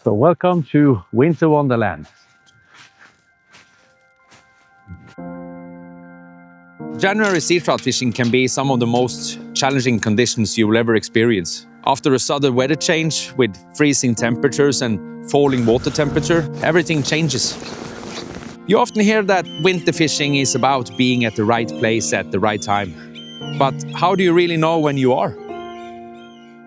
So welcome to Winter Wonderland. January sea trout fishing can be some of the most challenging conditions you will ever experience. After a sudden weather change with freezing temperatures and falling water temperature, everything changes. You often hear that winter fishing is about being at the right place at the right time. But how do you really know when you are?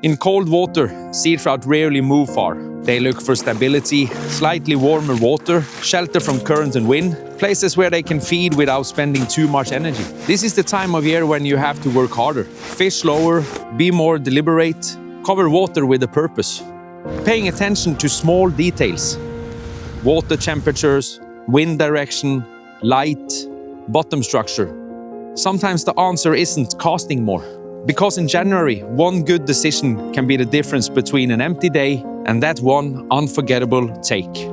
In cold water, sea trout rarely move far. They look for stability, slightly warmer water, shelter from current and wind, places where they can feed without spending too much energy. This is the time of year when you have to work harder, fish slower, be more deliberate, cover water with a purpose. Paying attention to small details. Water temperatures, wind direction, light, bottom structure. Sometimes the answer isn't casting more. Because in January, one good decision can be the difference between an empty day and that one unforgettable take.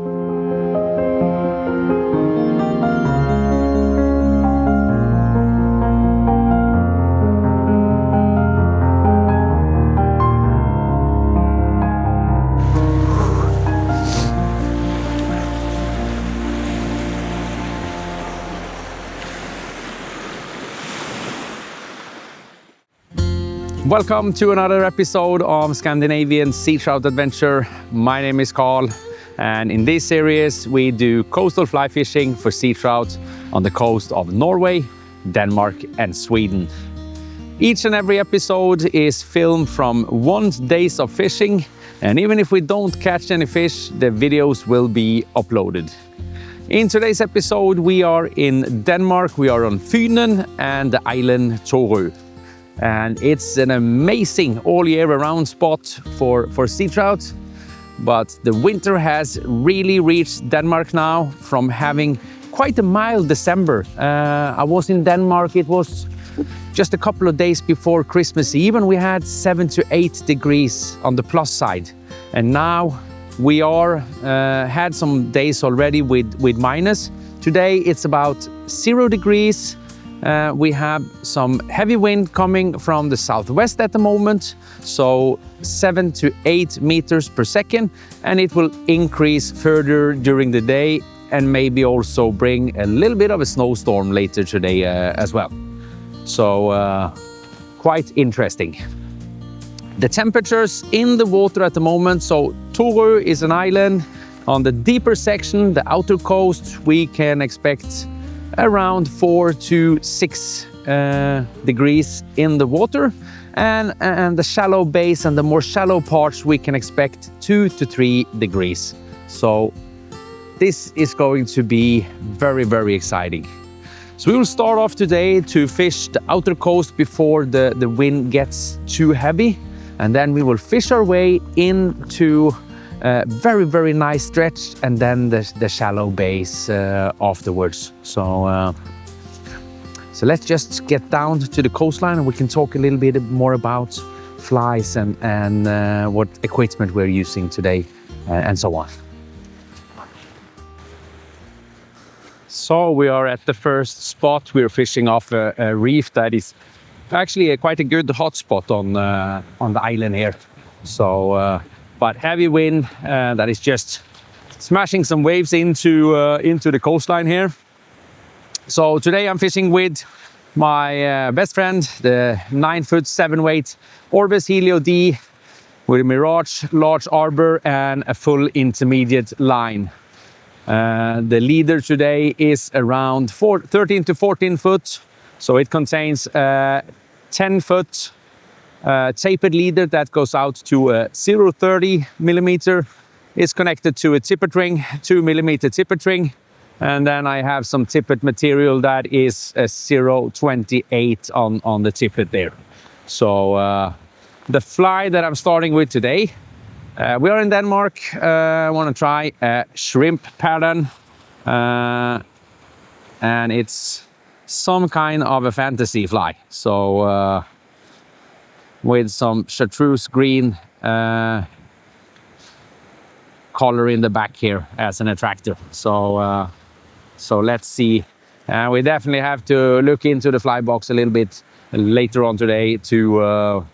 Welcome to another episode of Scandinavian Seatrout Adventure. My name is Karl, and in this series we do coastal fly fishing for sea trout on the coast of Norway, Denmark and Sweden. Each and every episode is filmed from 1 day of fishing, and even if we don't catch any fish, the videos will be uploaded. In today's episode we are in Denmark, we are on Fynen and the island Torø. And it's an amazing all year round spot for sea trout. But the winter has really reached Denmark now from having quite a mild December. I was in Denmark, it was just a couple of days before Christmas Eve and we had 7 to 8 degrees on the plus side. And now we are had some days already with minus. Today it's about 0 degrees. We have some heavy wind coming from the southwest at the moment, so 7 to 8 meters per second, and it will increase further during the day and maybe also bring a little bit of a snowstorm later today as well. So quite interesting. The temperatures in the water at the moment, so Torø is an island. On the deeper section, the outer coast, we can expect around 4 to 6 degrees in the water, and the shallow base and the more shallow parts we can expect 2 to 3 degrees. So this is going to be very, very exciting. So we will start off today to fish the outer coast before the wind gets too heavy, and then we will fish our way into very, very nice stretch, and then the shallow base afterwards. So let's just get down to the coastline and we can talk a little bit more about flies and what equipment we're using today and so on. So we are at the first spot. We're fishing off a reef that is actually quite a good hotspot on the island here. So but heavy wind that is just smashing some waves into the coastline here. So today I'm fishing with my best friend, the 9-foot 7-weight Orbis Helio D with a Mirage large arbor and a full intermediate line. The leader today is around 13 to 14 foot, so it contains 10-foot tapered leader that goes out to a 0.30 millimeter. It's connected to a tippet ring, 2 millimeter tippet ring, and then I have some tippet material that is a 0.28 on the tippet there. So the fly that I'm starting with today, we are in Denmark. I want to try a shrimp pattern, and it's some kind of a fantasy fly. So with some chartreuse green color in the back here as an attractor. So let's see. We definitely have to look into the fly box a little bit later on today to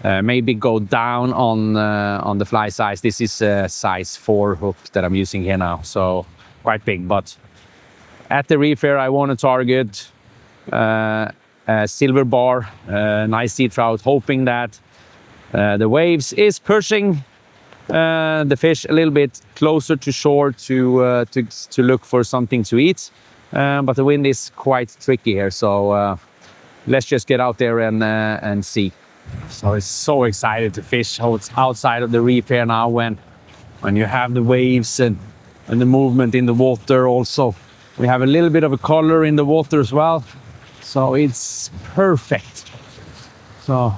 maybe go down on the fly size. This is a size 4 hook that I'm using here now, so quite big. But at the reef here, I want to target a silver bar, nice sea trout, hoping that the waves is pushing the fish a little bit closer to shore to look for something to eat. But the wind is quite tricky here, so let's just get out there and see. So it's so excited to fish outside of the reef here now when you have the waves and the movement in the water. Also, we have a little bit of a color in the water as well, so it's perfect. So,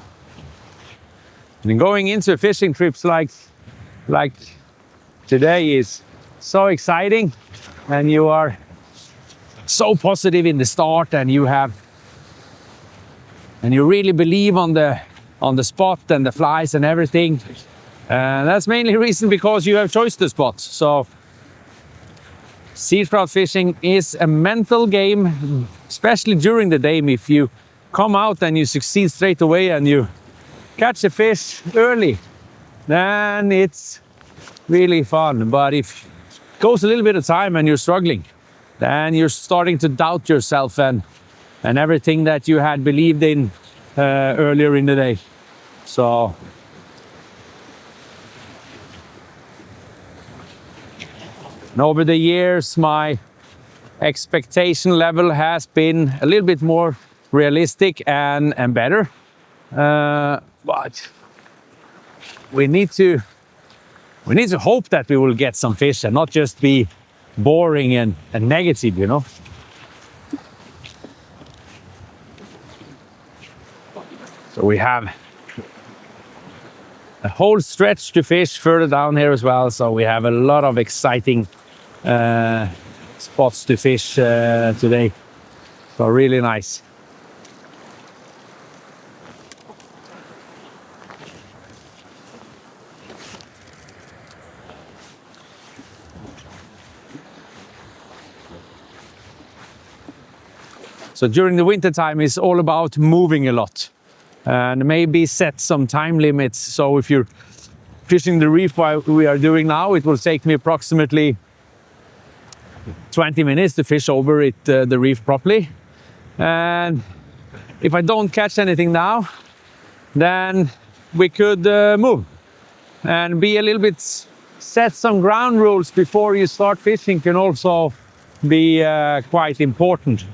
and going into fishing trips like today is so exciting, and you are so positive in the start, and you really believe on the spot and the flies and everything. That's mainly the reason because you have chosen the spot. So sea trout fishing is a mental game, especially during the day. If you come out and you succeed straight away and you catch a fish early, then it's really fun. But if it goes a little bit of time and you're struggling, then you're starting to doubt yourself and everything that you had believed in earlier in the day. So and over the years, my expectation level has been a little bit more realistic and better. But we need to hope that we will get some fish and not just be boring and negative, you know. So we have a whole stretch to fish further down here as well. So we have a lot of exciting spots to fish today. So really nice. So during the winter time, it's all about moving a lot and maybe set some time limits. So if you're fishing the reef like we are doing now, it will take me approximately 20 minutes to fish over it, the reef properly. And if I don't catch anything now, then we could move and be a little bit, set some ground rules before you start fishing can also be quite important.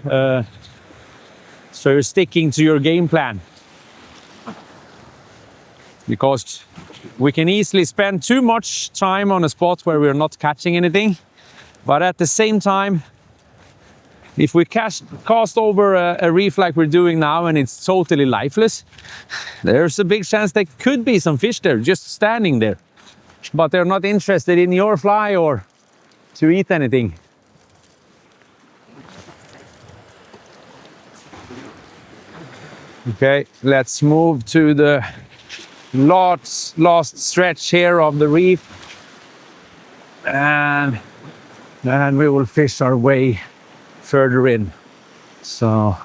So you're sticking to your game plan, because we can easily spend too much time on a spot where we're not catching anything. But at the same time, if we cast over a reef like we're doing now and it's totally lifeless, there's a big chance there could be some fish there just standing there, but they're not interested in your fly or to eat anything. Okay, let's move to the last stretch here of the reef, and we will fish our way further in. So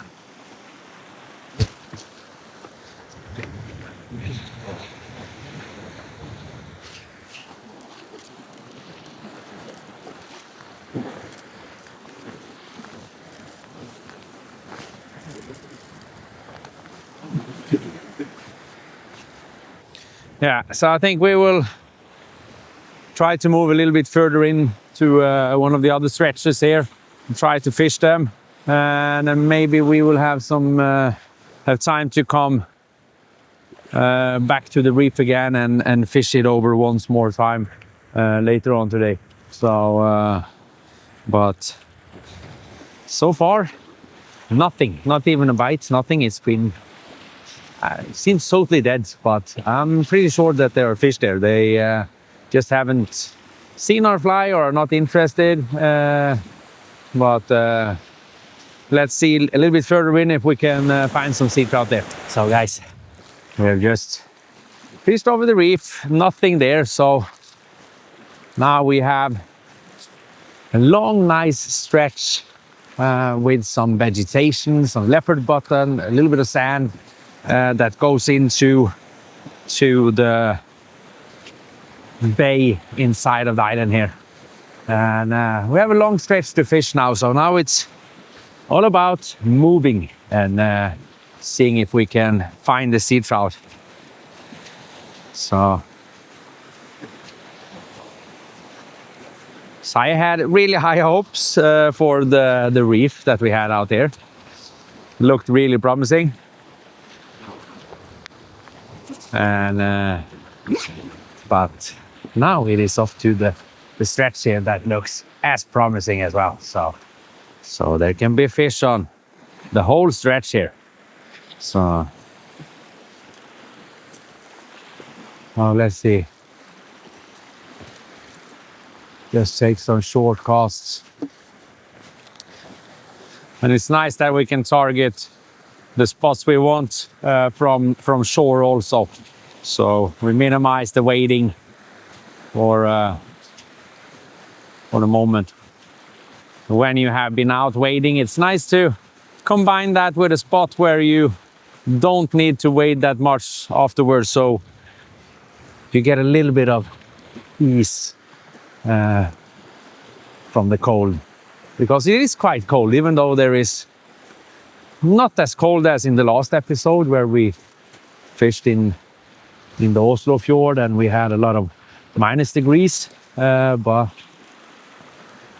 yeah, so I think we will try to move a little bit further in to one of the other stretches here and try to fish them, and then maybe we will have some have time to come back to the reef again and fish it over once more time later on today. So but so far nothing, not even a bite, nothing. It's been it seems totally dead, but I'm pretty sure that there are fish there. They just haven't seen our fly or are not interested. But let's see a little bit further in if we can find some sea trout there. So guys, we have just fished over the reef, nothing there. So now we have a long, nice stretch with some vegetation, some leopard button, a little bit of sand that goes into to the bay inside of the island here. And we have a long stretch to fish now, so now it's all about moving and seeing if we can find the sea trout. So I had really high hopes for the reef that we had out there. Looked really promising. And but now it is off to the stretch here that looks as promising as well. So there can be fish on the whole stretch here. So let's see. Just take some short casts. And it's nice that we can target the spots we want from shore also. So we minimize the wading for the moment. When you have been out wading, it's nice to combine that with a spot where you don't need to wade that much afterwards, so you get a little bit of ease from the cold. Because it is quite cold, even though there is not as cold as in the last episode where we fished in the Oslo fjord and we had a lot of minus degrees, but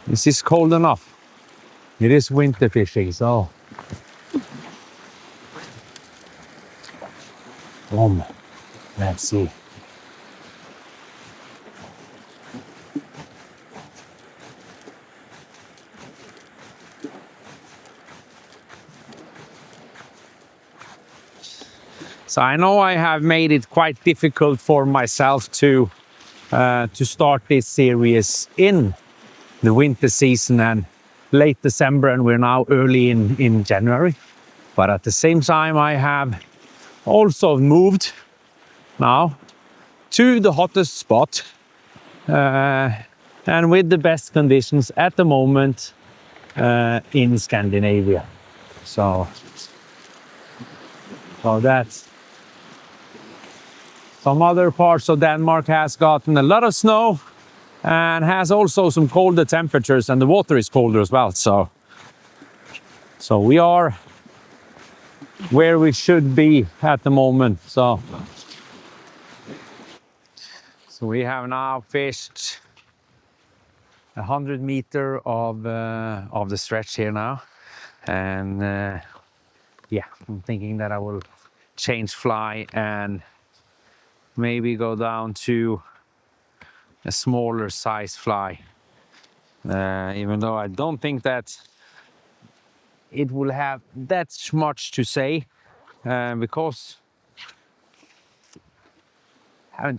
this is cold enough. It is winter fishing, so let's see. So I know I have made it quite difficult for myself to start this series in the winter season and late December, and we're now early in January. But at the same time, I have also moved now to the hottest spot and with the best conditions at the moment in Scandinavia. So that's some other parts of Denmark has gotten a lot of snow and has also some colder temperatures, and the water is colder as well. So we are where we should be at the moment. So we have now fished 100 meters of the stretch here now, and yeah, I'm thinking that I will change fly and maybe go down to a smaller size fly, even though I don't think that it will have that much to say, because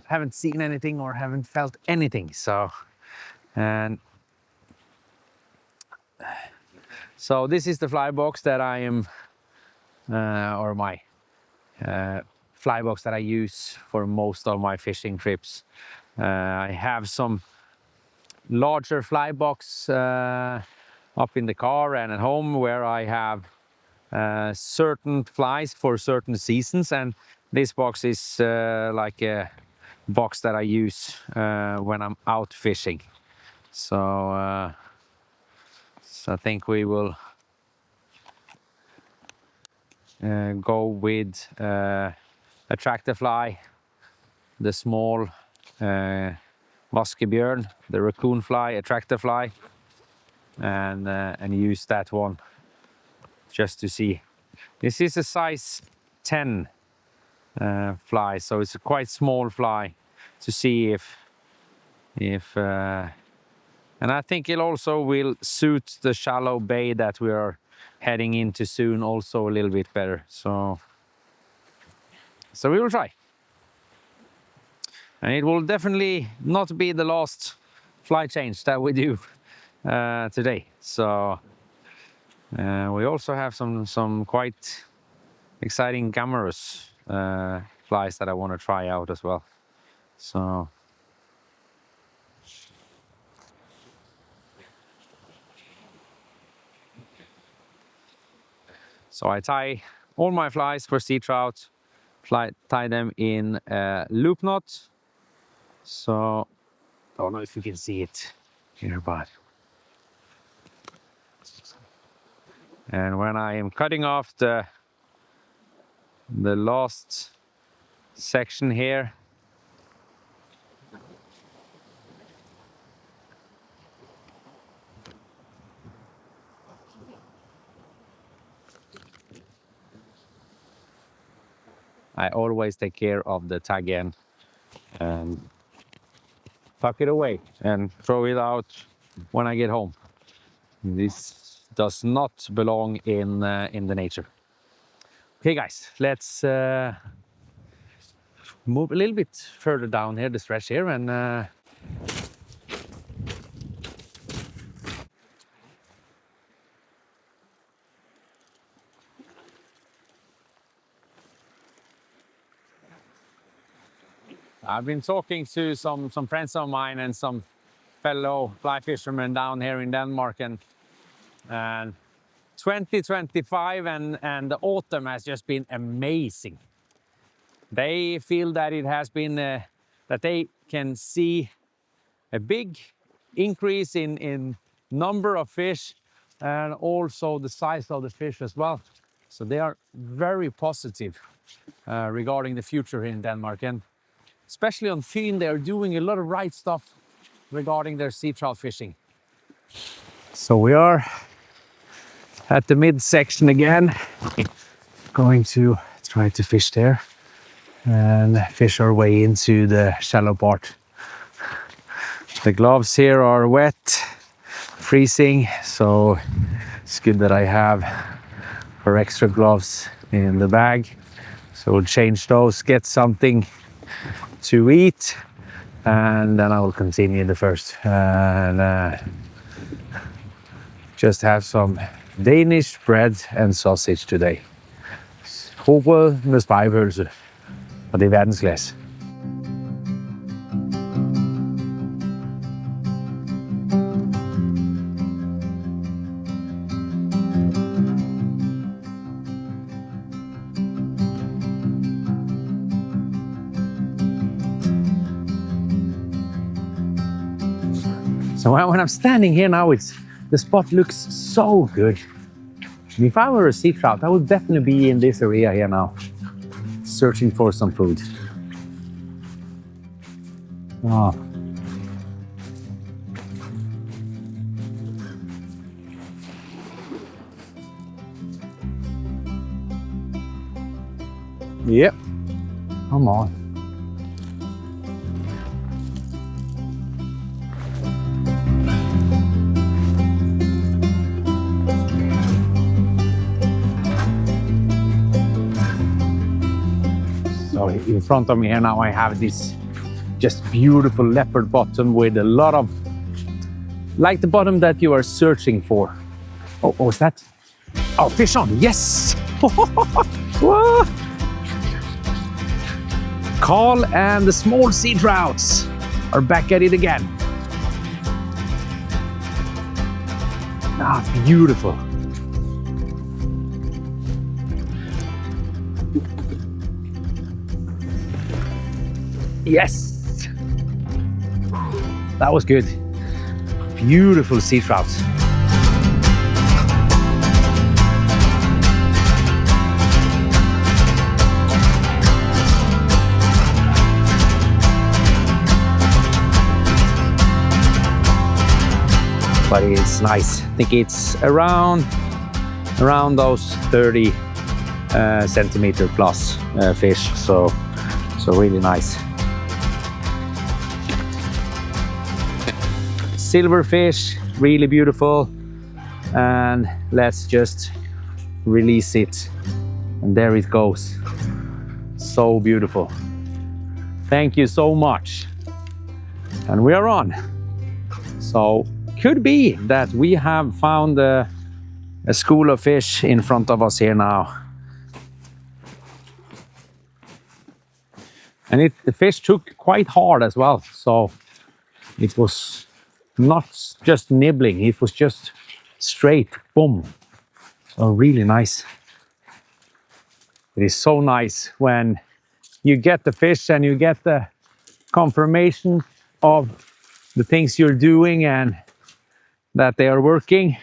haven't seen anything or haven't felt anything. So this is the fly box that I am or my fly box that I use for most of my fishing trips. I have some larger fly box up in the car and at home where I have certain flies for certain seasons, and this box is like a box that I use when I'm out fishing. So I think we will go with a tractor fly, the small Vaskebjørn, the raccoon fly, a tractor fly, and use that one just to see. This is a size 10 fly, so it's a quite small fly, to see if and I think it also will suit the shallow bay that we are heading into soon also a little bit better. So we will try. And it will definitely not be the last fly change that we do today. So we also have some quite exciting gammarus flies that I want to try out as well. So I tie all my flies for sea trout tie them in a loop knot. So, I don't know if you can see it here, but. And when I am cutting off the last section here, I always take care of the tag end and tuck it away and throw it out when I get home. This does not belong in the nature. Okay, guys, let's move a little bit further down here, the stretch here, and I've been talking to some friends of mine and some fellow fly fishermen down here in Denmark, and 2025 and the autumn has just been amazing. They feel that it has been that they can see a big increase in number of fish and also the size of the fish as well. So they are very positive regarding the future here in Denmark, and especially on Fyn, they are doing a lot of right stuff regarding their sea trout fishing. So we are at the midsection again, going to try to fish there and fish our way into the shallow part. The gloves here are wet, freezing, so it's good that I have our extra gloves in the bag. So we'll change those, get something to eat, and then I will continue the first and just have some Danish bread and sausage today. Rugbrød med spegepølse, og det er verdensklasse. So when I'm standing here now, the spot looks so good. And if I were a sea trout, I would definitely be in this area here now, searching for some food. Oh. Yep. Come on. So in front of me here now I have this just beautiful leopard bottom with a lot of, like the bottom that you are searching for. Oh, what's that? Oh, fish on, yes! Whoa. Karl and the small sea trouts are back at it again. Ah, beautiful. Yes! That was good. Beautiful sea trouts. But it's nice. I think it's around those 30 centimeter plus fish. So really nice. Silverfish, really beautiful, and let's just release it, and there it goes. So beautiful. Thank you so much. And we are on. So could be that we have found a school of fish in front of us here now. And the fish took quite hard as well, so it was not just nibbling, it was just straight, boom. So really nice. It is so nice when you get the fish and you get the confirmation of the things you're doing and that they are working.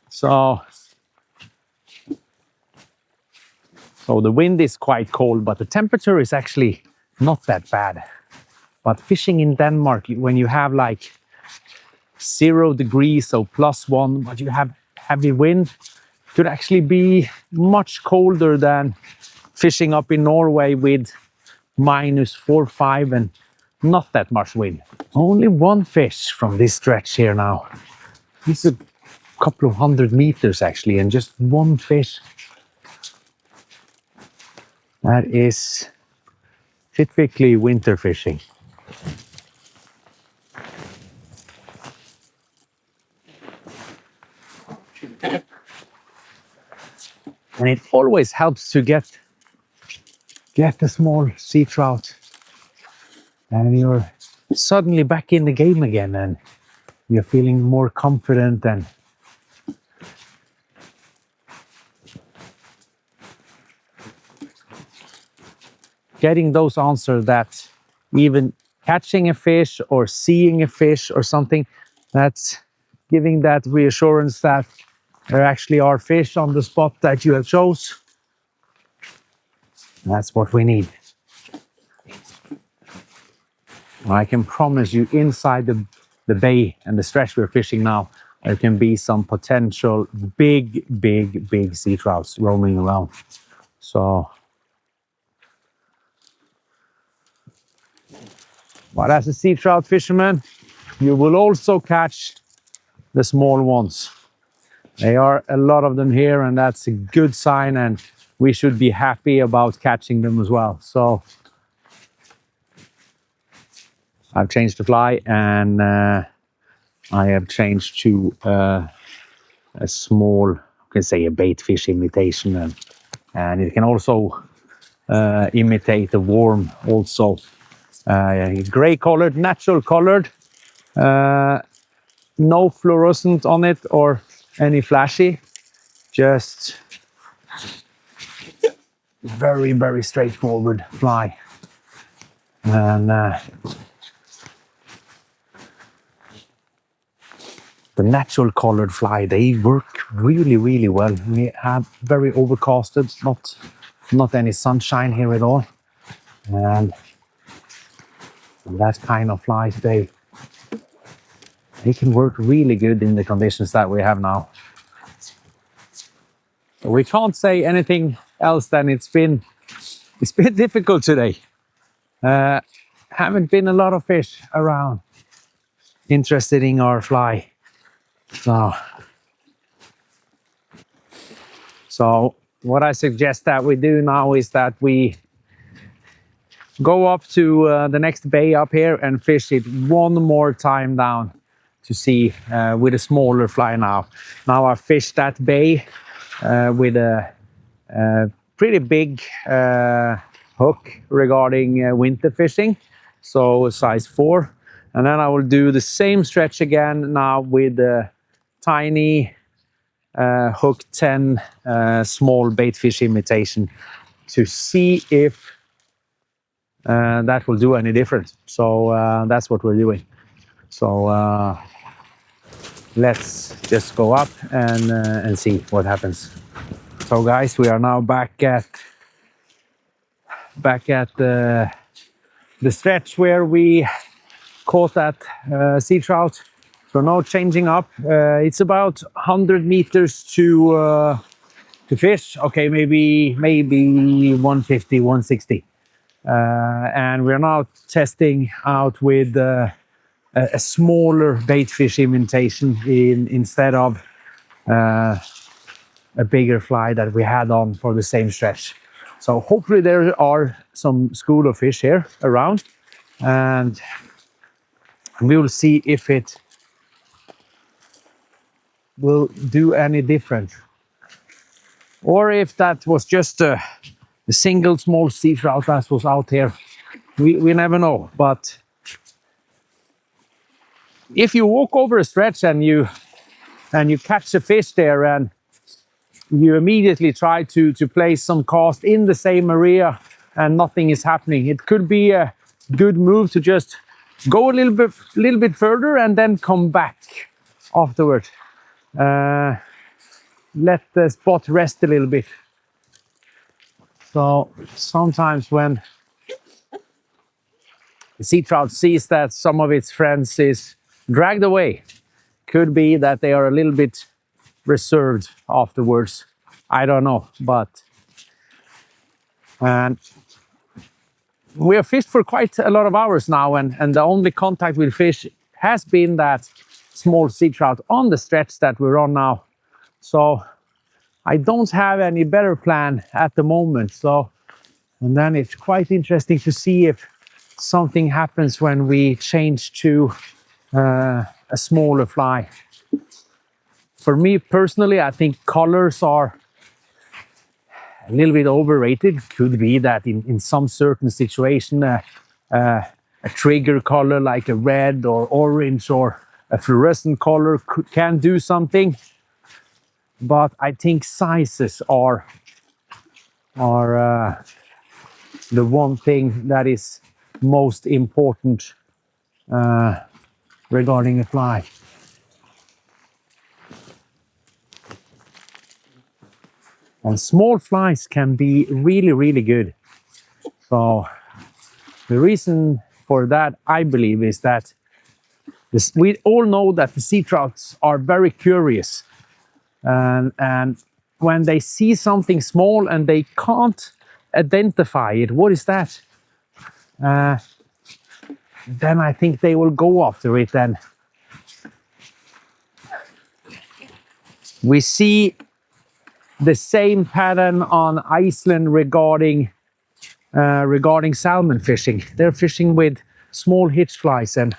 So the wind is quite cold, but the temperature is actually not that bad. But fishing in Denmark, when you have like 0 degrees, so +1, but you have heavy wind, could actually be much colder than fishing up in Norway with -4, 5 and not that much wind. Only one fish from this stretch here now. It's a couple of 100 meters actually, and just one fish. That is typically winter fishing. And it always helps to get the small sea trout, and you're suddenly back in the game again, and you're feeling more confident and getting those answers that even catching a fish or seeing a fish or something, that's giving that reassurance that there actually are fish on the spot that you have chose. That's what we need. I can promise you, inside the bay and the stretch we're fishing now, there can be some potential big sea trouts roaming around. So, but as a sea trout fisherman, you will also catch the small ones. There are a lot of them here, and that's a good sign, and we should be happy about catching them as well. So I've changed the fly, and I have changed to a small, you can say a bait fish imitation, and it can also imitate a worm also. Gray colored, natural colored, no fluorescent on it or any flashy, just very straightforward fly. And the natural colored fly, they work really well. We have very overcasted, not any sunshine here at all, and that kind of flies, they can work really good in the conditions that we have now. So we can't say anything else than it's been difficult today. Haven't been a lot of fish around interested in our fly. So what I suggest that we do now is that we go up to the next bay up here and fish it one more time down to see with a smaller fly now. Now I fished that bay with a pretty big hook regarding winter fishing, so size 4. And then I will do the same stretch again now with a tiny hook 10 small bait fish imitation to see if that will do any difference. So that's what we're doing. So let's just go up and see what happens. So guys, we are now back at the stretch where we caught that sea trout. So no changing up. It's about 100 meters to fish. Okay, maybe 150, 160. And we're now testing out with a smaller bait fish imitation instead of a bigger fly that we had on for the same stretch. So hopefully there are some school of fish here around, and we will see if it will do any different, or if that was just a single small sea trout that was out here. We never know. But if you walk over a stretch and you catch a fish there, and you immediately try to place some cast in the same area and nothing is happening. It could be a good move to just go a little bit further and then come back afterward. Let the spot rest a little bit. So sometimes when the sea trout sees that some of its friends is dragged away, could be that they are a little bit reserved afterwards. I don't know, but and we have fished for quite a lot of hours now, and the only contact with fish has been that small sea trout on the stretch that we're on now. So I don't have any better plan at the moment. So, and then it's quite interesting to see if something happens when we change to a smaller fly. For me personally, I think colors are a little bit overrated. Could be that in some certain situation, a trigger color like a red or orange or a fluorescent color can do something. But I think sizes are the one thing that is most important regarding a fly. And small flies can be really, really good. So the reason for that, I believe, is that we all know that the sea trouts are very curious. And when they see something small and they can't identify it, what is that? Then I think they will go after it. And we see the same pattern on Iceland regarding salmon fishing. They're fishing with small hitch flies and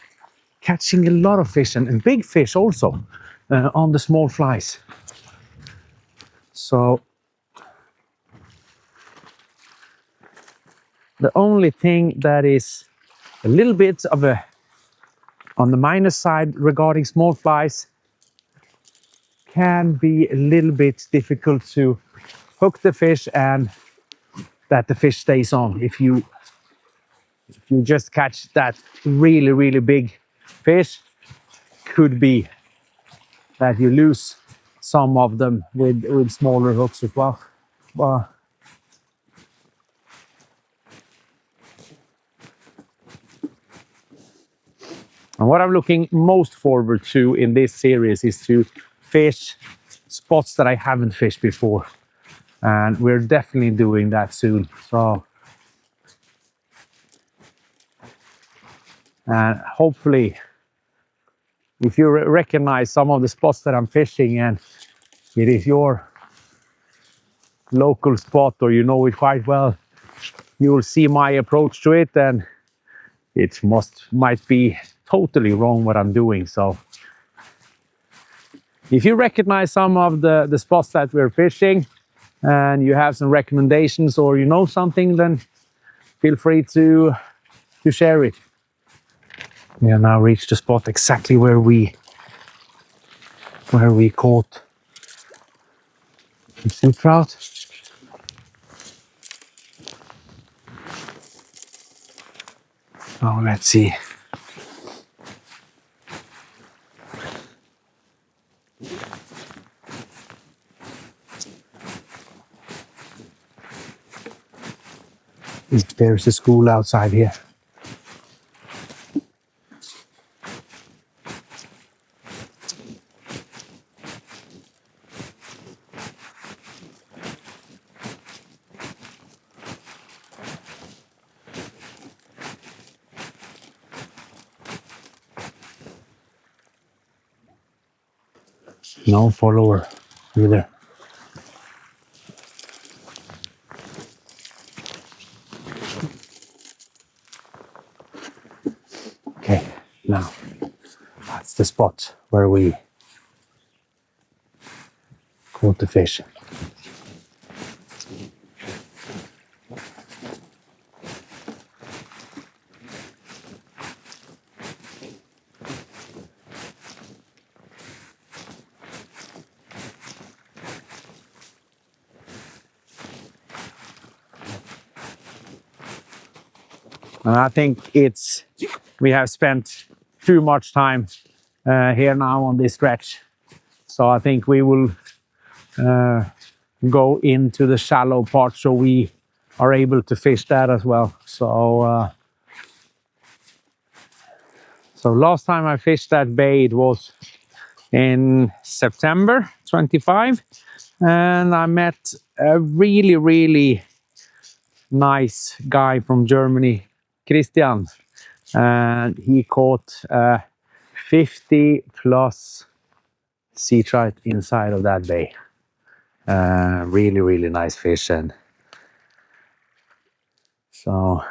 catching a lot of fish and big fish also on the small flies. So the only thing that is a little bit of a on the minus side regarding small flies can be a little bit difficult to hook the fish and that the fish stays on. If you just catch that really, really big fish, could be that you lose some of them with smaller hooks as well. And what I'm looking most forward to in this series is to fish spots that I haven't fished before. And we're definitely doing that soon. So, and hopefully, if you recognize some of the spots that I'm fishing and it is your local spot or you know it quite well, you will see my approach to it, and it might be totally wrong what I'm doing. So if you recognize some of the spots that we're fishing and you have some recommendations or you know something, then feel free to share it. We have now reached the spot exactly where we caught some trout. Oh, let's see. There's a school outside here. No follower either. Okay, now that's the spot where we caught the fish. And I think we have spent too much time here now on this stretch. So I think we will go into the shallow part so we are able to fish that as well. So last time I fished that bay, it was in September 25, and I met a really, really nice guy from Germany, Christian, and he caught 50 plus sea trout inside of that bay. Really, really nice fish. And so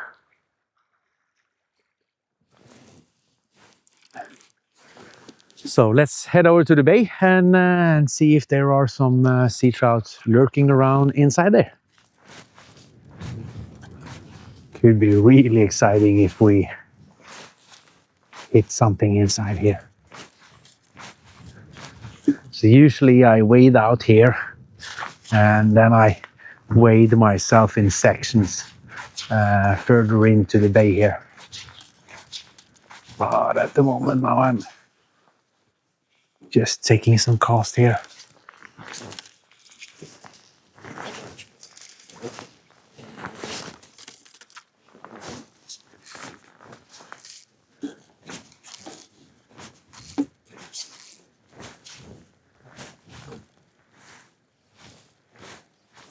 let's head over to the bay and see if there are some sea trout lurking around inside there. Could be really exciting if we hit something inside here. So usually I wade out here and then I wade myself in sections further into the bay here. But at the moment now I'm just taking some cast here.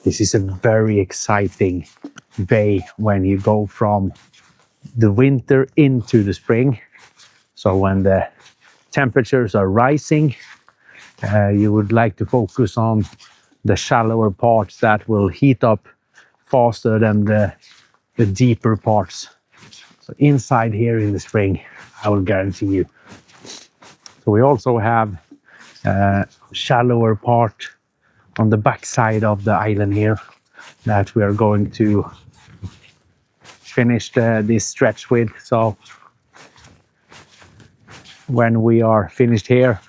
This is a very exciting bay when you go from the winter into the spring. So when the temperatures are rising, you would like to focus on the shallower parts that will heat up faster than the deeper parts. So inside here in the spring, I will guarantee you. So we also have a shallower part on the back side of the island here that we are going to finish this stretch with. So when we are finished here,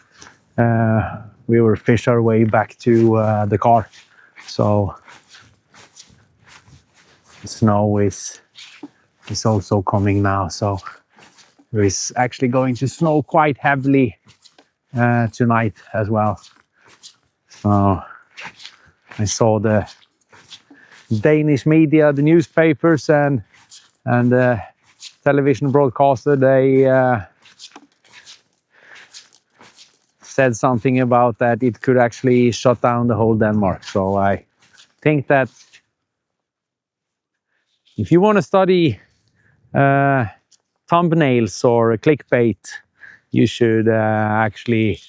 we will fish our way back to the car. So the snow is also coming now. So it is actually going to snow quite heavily tonight as well. So I saw the Danish media, the newspapers and the television broadcaster, they said something about that it could actually shut down the whole Denmark. So I think that if you want to study thumbnails or clickbait, you should actually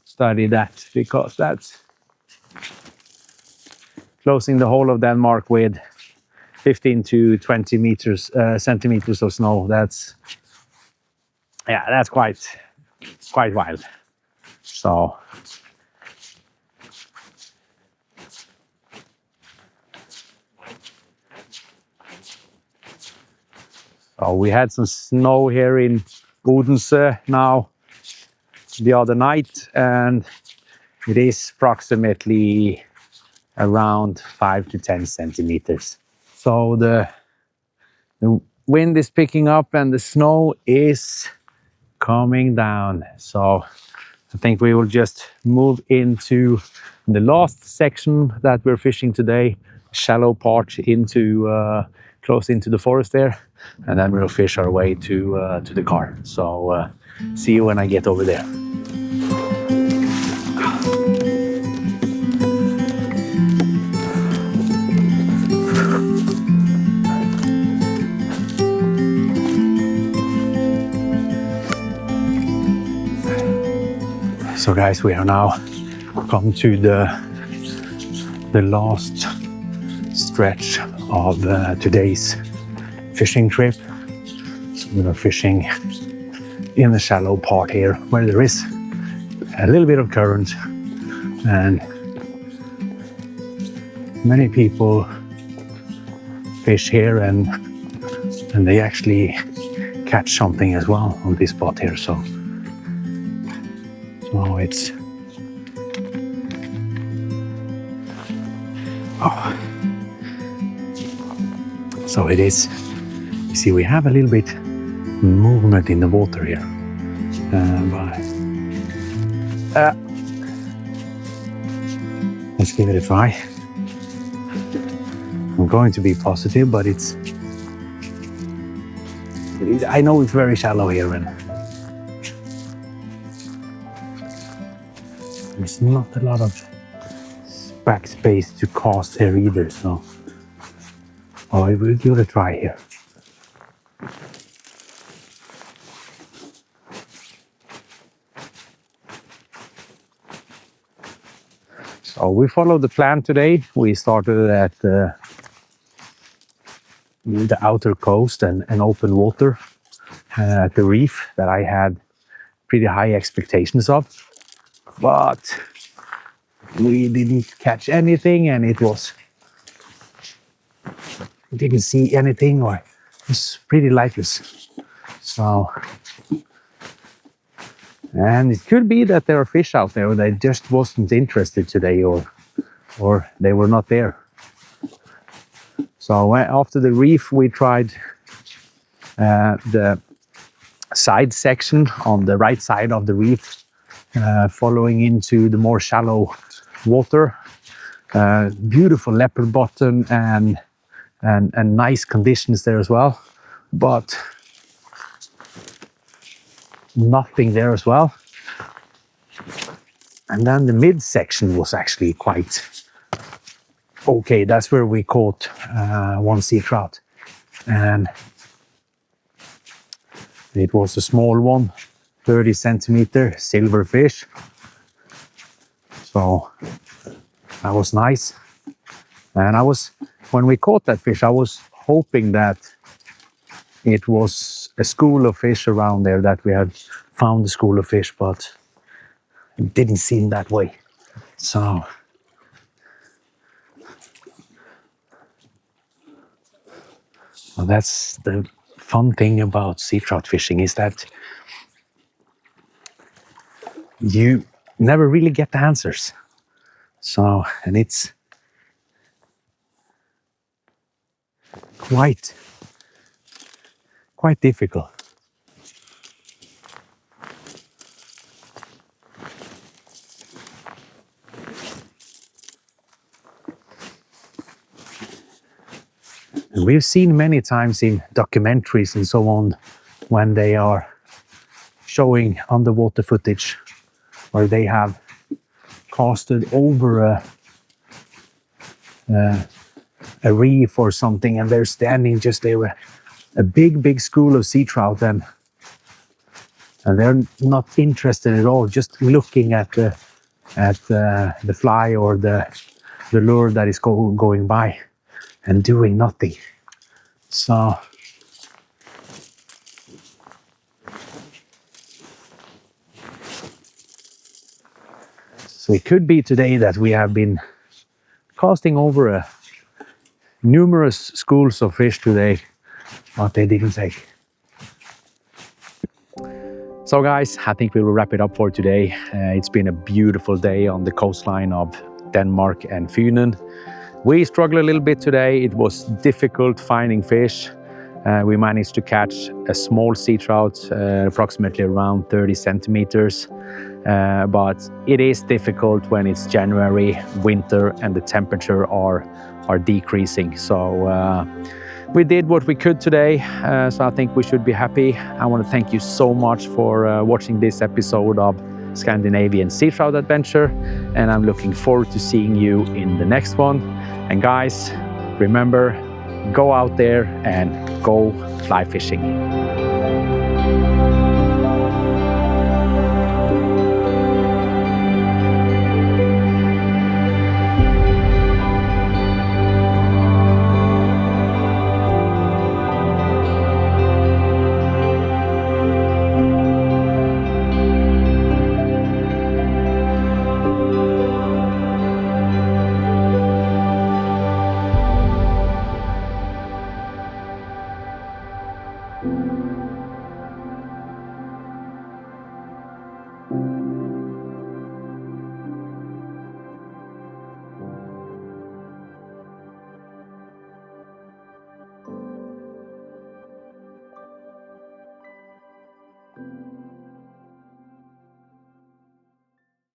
study that, because that's closing the whole of Denmark with 15 to 20 meters, centimeters of snow. That's quite wild. So we had some snow here in Odense now the other night, and it is approximately around 5 to 10 centimeters. So the wind is picking up and the snow is coming down. So I think we will just move into the last section that we're fishing today, shallow part into close into the forest there, and then we'll fish our way to the car. So see you when I get over there. So guys, we are now come to the last stretch of today's fishing trip. So we are fishing in the shallow part here where there is a little bit of current, and many people fish here and they actually catch something as well on this spot here. So it's so it is You see, we have a little bit movement in the water here. Let's give it a try. I'm going to be positive, but I know it's very shallow here, and there's not a lot of backspace to cast here either, so I will give it a try here. So we followed the plan today. We started at the outer coast and open water at the reef that I had pretty high expectations of, but we didn't catch anything, and didn't see anything, or it was pretty lifeless. So, and it could be that there are fish out there that just wasn't interested today, or they were not there. So after the reef, we tried the side section on the right side of the reef, following into the more shallow water. Beautiful leopard bottom and nice conditions there as well, but nothing there as well. And then the mid section was actually quite okay. That's where we caught one sea trout, and it was a small one, 30 centimeter silver fish. So that was nice. And when we caught that fish, I was hoping that it was a school of fish around there, that we had found a school of fish, but it didn't seem that way. So well, that's the fun thing about sea trout fishing, is that you never really get the answers. So, and it's quite difficult. And we've seen many times in documentaries and so on, when they are showing underwater footage where they have casted over a reef or something, and they're standing just there, a big school of sea trout, and they're not interested at all, just looking at the fly or the lure that is going by, and doing nothing. So it could be today that we have been casting over numerous schools of fish today, but they didn't take. So guys, I think we will wrap it up for today. It's been a beautiful day on the coastline of Denmark and Funen. We struggled a little bit today. It was difficult finding fish. We managed to catch a small sea trout, approximately around 30 centimeters. But it is difficult when it's January, winter, and the temperature are decreasing. So we did what we could today, so I think we should be happy. I want to thank you so much for watching this episode of Scandinavian Seatrout Adventure, and I'm looking forward to seeing you in the next one. And guys, remember, go out there and go fly fishing.